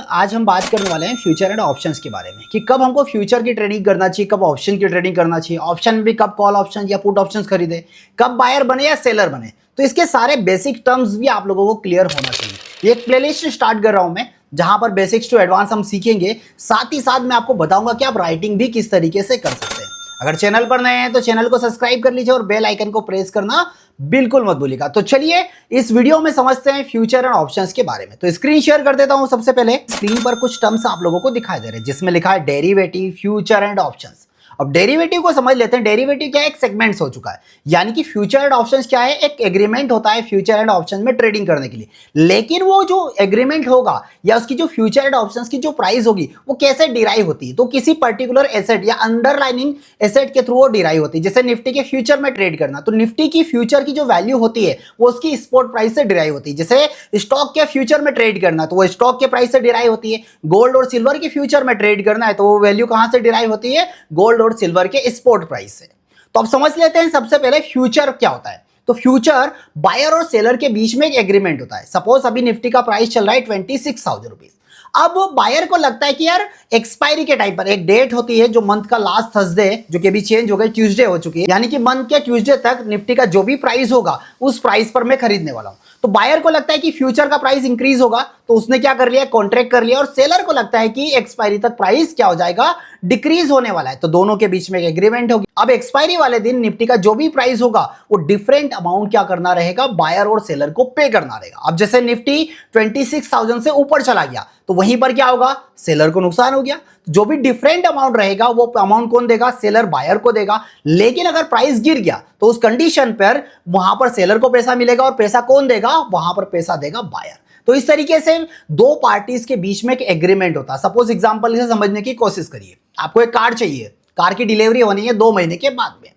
आज हम बात करने वाले हैं फ्यूचर एंड ऑप्शंस के बारे में कि कब हमको फ्यूचर की ट्रेडिंग करना चाहिए, कब ऑप्शन की ट्रेडिंग करना चाहिए, ऑप्शन में भी कब कॉल ऑप्शन या पुट ऑप्शंस खरीदे, कब बायर बने या सेलर बने। तो इसके सारे बेसिक टर्म्स भी आप लोगों को क्लियर होना चाहिए। ये एक प्लेलिस्ट स्टार्ट कर रहा हूं मैं, जहां पर बेसिक्स टू एडवांस हम सीखेंगे, साथ ही साथ मैं आपको बताऊंगा कि आप राइटिंग भी किस तरीके से कर सकते हैं। अगर चैनल पर नए हैं तो चैनल को सब्सक्राइब कर लीजिए और बेल आइकन को प्रेस करना बिल्कुल मत भूलिएगा। तो चलिए इस वीडियो में समझते हैं फ्यूचर एंड ऑप्शंस के बारे में। तो स्क्रीन शेयर कर देता हूं। सबसे पहले स्क्रीन पर कुछ टर्म्स आप लोगों को दिखाई दे रहे हैं जिसमें लिखा है डेरिवेटिव, फ्यूचर एंड ऑप्शंस। अब डेरिवेटिव को समझ लेते हैं। डेरिवेटिव क्या है? एक सेगमेंट्स हो चुका है, यानी कि फ्यूचर एंड ऑप्शंस क्या है? एक एग्रीमेंट होता है फ्यूचर एंड ऑप्शंस में ट्रेडिंग करने के लिए। लेकिन वो जो एग्रीमेंट होगा या उसकी जो फ्यूचर एंड ऑप्शंस की जो प्राइस होगी वो कैसे डिराइव होती है? तो किसी पर्टिकुलर एसेट या अंडरलाइनिंग एसेट के थ्रू वो डिराइव होती है। जैसे निफ्टी के फ्यूचर में ट्रेड करना, तो निफ्टी की फ्यूचर की जो वैल्यू होती है वो उसकी स्पॉट प्राइस से डिराइव होती है। जैसे स्टॉक के फ्यूचर में ट्रेड करना तो वो स्टॉक के प्राइस से डिराइव होती है। गोल्ड और सिल्वर के फ्यूचर में ट्रेड करना है तो वो वैल्यू कहां से डिराइव होती है? गोल्ड और सिल्वर के स्पॉट प्राइस से। तो अब समझ लेते हैं सबसे पहले फ्यूचर क्या होता है। तो फ्यूचर बायर और सेलर के बीच में एक एग्रीमेंट होता है। सपोज अभी निफ्टी का प्राइस चल रहा है 26,000 रुपीज। अब बायर को लगता है कि यार एक्सपायरी के टाइम पर एक डेट होती है जो मंथ का लास्ट थर्सडे, जो कि अभी चेंज हो गई, ट्यूसडे हो चुकी है, यानी कि मंथ के ट्यूसडे तक निफ्टी का जो भी प्राइस होगा उस प्राइस पर मैं खरीदने वाला हूं। तो बायर को लगता है कि फ्यूचर का प्राइस इंक्रीज होगा तो उसने क्या कर लिया? कॉन्ट्रैक्ट कर लिया। और सेलर को लगता है कि एक्सपायरी तक प्राइस क्या हो जाएगा? डिक्रीज होने वाला है। तो दोनों के बीच में एक एग्रीमेंट होगी। अब एक्सपायरी वाले दिन निफ्टी का जो भी प्राइस होगा वो डिफरेंट अमाउंट क्या करना रहेगा? बायर और सेलर को पे करना रहेगा। अब जैसे निफ्टी 26,000 से ऊपर चला गया तो वहीं पर क्या होगा? सेलर को नुकसान हो गया। जो भी डिफरेंट अमाउंट रहेगा वो अमाउंट कौन देगा? सेलर बायर को देगा। लेकिन अगर प्राइस गिर गया तो उस कंडीशन पर वहां पर सेलर को पैसा मिलेगा और पैसा कौन देगा? वहां पर पैसा देगा बायर। तो इस तरीके से दो पार्टीज के बीच में एक एग्रीमेंट होता है। सपोज एग्जांपल से समझने की कोशिश करिए। आपको एक कार चाहिए, कार की डिलीवरी होनी है 2 महीने के बाद में।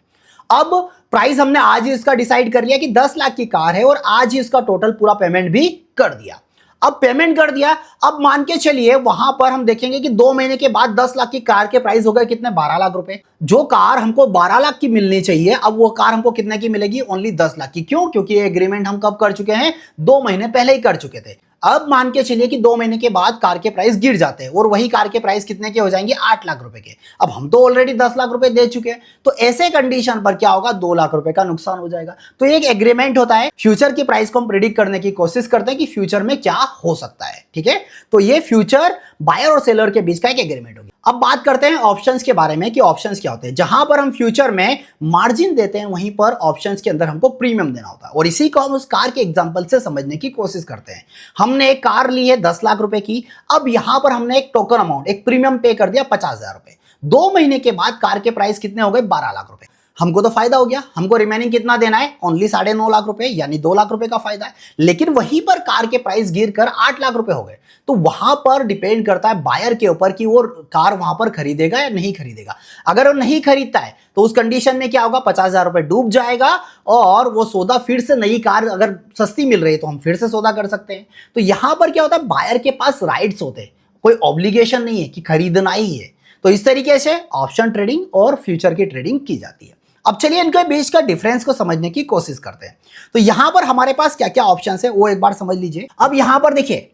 अब प्राइस हमने आज ही इसका डिसाइड कर लिया कि 10 लाख की कार है और आज ही इसका टोटल पूरा पेमेंट भी कर दिया। अब पेमेंट कर दिया। अब मान के चलिए वहां पर हम देखेंगे कि 2 महीने के बाद 10 लाख की कार के प्राइस हो गए कितने? 12 लाख रुपए। जो कार हमको 12 लाख की मिलनी चाहिए अब वो कार हमको कितने की मिलेगी? ओनली 10 लाख की। क्यों? क्योंकि ये एग्रीमेंट हम कब कर चुके हैं? 2 महीने पहले ही कर चुके थे। अब मान के चलिए कि 2 महीने के बाद कार के प्राइस गिर जाते हैं और वही कार के प्राइस कितने के हो जाएंगे? 8 लाख रुपए के। अब हम तो ऑलरेडी 10 लाख रुपए दे चुके हैं, तो ऐसे कंडीशन पर क्या होगा? 2 लाख रुपए का नुकसान हो जाएगा। तो एक एग्रीमेंट होता है। फ्यूचर की प्राइस को हम प्रिडिक्ट करने की कोशिश करते हैं कि फ्यूचर में क्या हो सकता है। ठीक है, तो ये फ्यूचर बायर और सेलर के बीच का एक एग्रीमेंट होगी। अब बात करते हैं ऑप्शंस के बारे में कि ऑप्शंस क्या होते हैं। जहां पर हम फ्यूचर में मार्जिन देते हैं वहीं पर ऑप्शंस के अंदर हमको प्रीमियम देना होता है। और इसी को हम उस कार के एग्जांपल से समझने की कोशिश करते हैं। हमने एक कार ली है 10 लाख रुपए की। अब यहां पर हमने एक टोकन अमाउंट, एक प्रीमियम पे कर दिया 50,000 रुपए। 2 महीने के बाद कार के प्राइस कितने हो गए? 12 लाख रुपए। हमको तो फायदा हो गया। हमको रिमेनिंग कितना देना है? ओनली 9.5 लाख रुपए, यानी 2 लाख रुपए का फायदा है। लेकिन वहीं पर कार के प्राइस गिर कर 8 लाख रुपए हो गए। तो वहां पर डिपेंड करता है बायर के ऊपर कि वो कार वहां पर खरीदेगा या नहीं खरीदेगा। अगर वो नहीं खरीदता है तो उस कंडीशन में क्या होगा? 50,000 रुपए डूब जाएगा और वो सौदा फिर से, नई कार अगर सस्ती मिल रही है तो हम फिर से सौदा कर सकते हैं। तो यहां पर क्या होता है? बायर के पास राइट्स होते हैं, कोई ऑब्लिगेशन नहीं है कि खरीदना ही है। तो इस तरीके से ऑप्शन ट्रेडिंग और फ्यूचर की ट्रेडिंग की जाती है। अब चलिए इनके बीच का डिफरेंस को समझने की कोशिश करते हैं। तो यहां पर हमारे पास क्या क्या ऑप्शन है वो एक बार समझ लीजिए। अब यहां पर देखिए,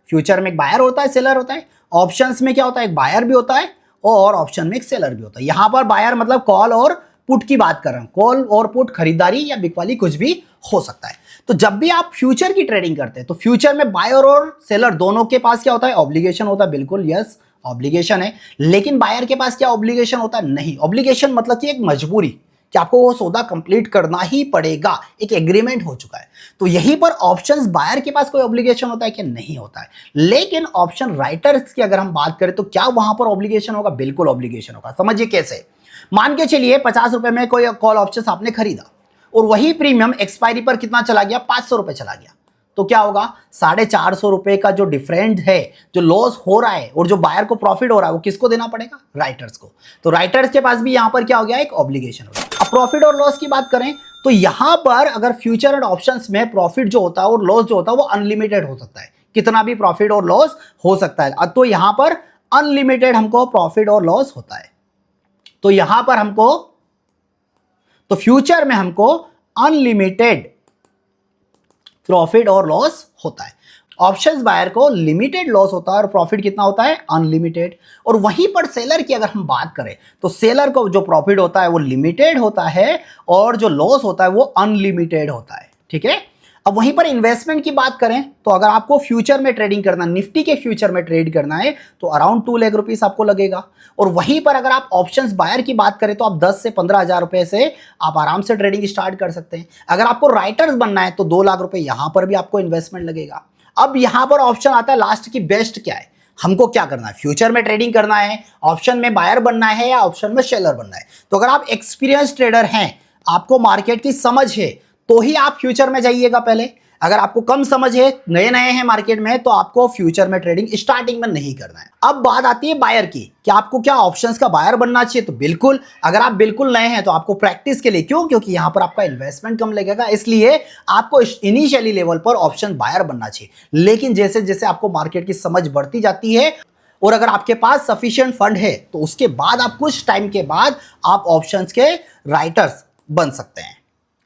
फ्यूचर में एक बायर होता है, सेलर होता है। ऑप्शंस में क्या होता है? एक बायर भी होता है और ऑप्शन में एक सेलर भी होता है। यहां पर बायर मतलब कॉल और पुट की बात कर रहे हैं। कॉल और पुट खरीदारी या बिकवाली कुछ भी हो सकता है। तो जब भी आप फ्यूचर की ट्रेडिंग करते हैं तो फ्यूचर में बायर और सेलर दोनों के पास क्या होता है? ऑब्लिगेशन होता है। बिल्कुल यस, ऑब्लिगेशन है। लेकिन बायर के पास क्या ऑब्लिगेशन होता है? नहीं। ऑब्लिगेशन मतलब कि एक मजबूरी कि आपको वो सौदा कंप्लीट करना ही पड़ेगा, एक एग्रीमेंट हो चुका है। तो यहीं पर ऑप्शंस, बायर के पास कोई ऑब्लिगेशन होता है कि नहीं होता है। लेकिन ऑप्शन राइटर्स की अगर हम बात करें तो क्या वहां पर ऑब्लिगेशन होगा? बिल्कुल ऑब्लिगेशन होगा। समझिए कैसे। मान के चलिए 50 रुपए में कोई कॉल ऑप्शन आपने खरीदा और वही प्रीमियम एक्सपायरी पर कितना चला गया? 500 रुपए चला गया। तो क्या होगा? 450 रुपए का जो डिफरेंट है, जो लॉस हो रहा है और जो बायर को प्रॉफिट हो रहा है, वो किसको देना पड़ेगा? राइटर्स को। तो राइटर्स के पास भी यहां पर क्या हो गया? एक ऑब्लिगेशन हो गया। अब प्रॉफिट और लॉस की बात करें तो यहां पर अगर फ्यूचर एंड ऑप्शंस में प्रॉफिट जो होता है और लॉस जो होता है वो अनलिमिटेड हो सकता है। कितना भी प्रॉफिट और लॉस हो सकता है। तो यहां पर अनलिमिटेड हमको प्रॉफिट और लॉस होता है। तो यहां पर हमको, तो फ्यूचर में हमको अनलिमिटेड प्रॉफिट और लॉस होता है। ऑप्शंस बायर को लिमिटेड लॉस होता है और प्रॉफिट कितना होता है, अनलिमिटेड। और वहीं पर सेलर की अगर हम बात करें तो सेलर को जो प्रॉफिट होता है वो लिमिटेड होता है और जो लॉस होता है वो अनलिमिटेड होता है, ठीक है। अब वहीं पर इन्वेस्टमेंट की बात करें तो अगर आपको फ्यूचर में ट्रेडिंग करना, निफ्टी के फ्यूचर में ट्रेड करना है तो अराउंड 2 लाख रुपीस आपको लगेगा। और वहीं पर अगर आप ऑप्शंस बायर की बात करें तो आप 10 से 15,000 रुपए से आप आराम से ट्रेडिंग स्टार्ट कर सकते हैं। अगर आपको राइटर्स बनना है तो 2 लाख रुपए यहां पर भी आपको इन्वेस्टमेंट लगेगा। अब यहां पर ऑप्शन आता है लास्ट की, बेस्ट क्या है, हमको क्या करना है, फ्यूचर में ट्रेडिंग करना है, ऑप्शन में बायर बनना है या ऑप्शन में सेलर बनना है। तो अगर आप एक्सपीरियंस ट्रेडर हैं, आपको मार्केट की समझ है, तो ही आप फ्यूचर में जाइएगा पहले। अगर आपको कम समझ है, नए नए हैं मार्केट में, तो आपको फ्यूचर में ट्रेडिंग स्टार्टिंग में नहीं करना है। अब बात आती है बायर की कि आपको क्या ऑप्शंस का बायर बनना चाहिए। तो बिल्कुल, अगर आप बिल्कुल नए हैं तो आपको प्रैक्टिस के लिए, क्यों, क्योंकि यहां पर आपका इन्वेस्टमेंट कम लगेगा, इसलिए आपको इनिशियली लेवल पर ऑप्शन बायर बनना चाहिए। लेकिन जैसे जैसे आपको मार्केट की समझ बढ़ती जाती है और अगर आपके पास सफिशिएंट फंड है तो उसके बाद आप कुछ टाइम के बाद आप ऑप्शंस के राइटर्स बन सकते हैं,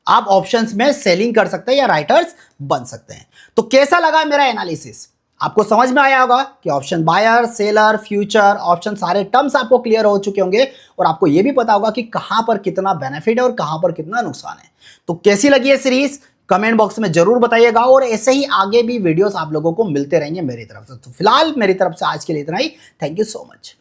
आप ऑप्शंस में सेलिंग कर सकते हैं या राइटर्स बन सकते हैं। तो कैसा लगा मेरा एनालिसिस, आपको समझ में आया होगा कि option buyer, seller, future, option सारे टर्म्स आपको क्लियर हो चुके होंगे और आपको यह भी पता होगा कि कहां पर कितना बेनिफिट है और कहां पर कितना नुकसान है। तो कैसी लगी है सीरीज, कमेंट बॉक्स में जरूर बताइएगा और ऐसे ही आगे भी वीडियोस आप लोगों को मिलते रहेंगे मेरी तरफ से। तो फिलहाल मेरी तरफ से आज के लिए इतना ही। Thank you so much.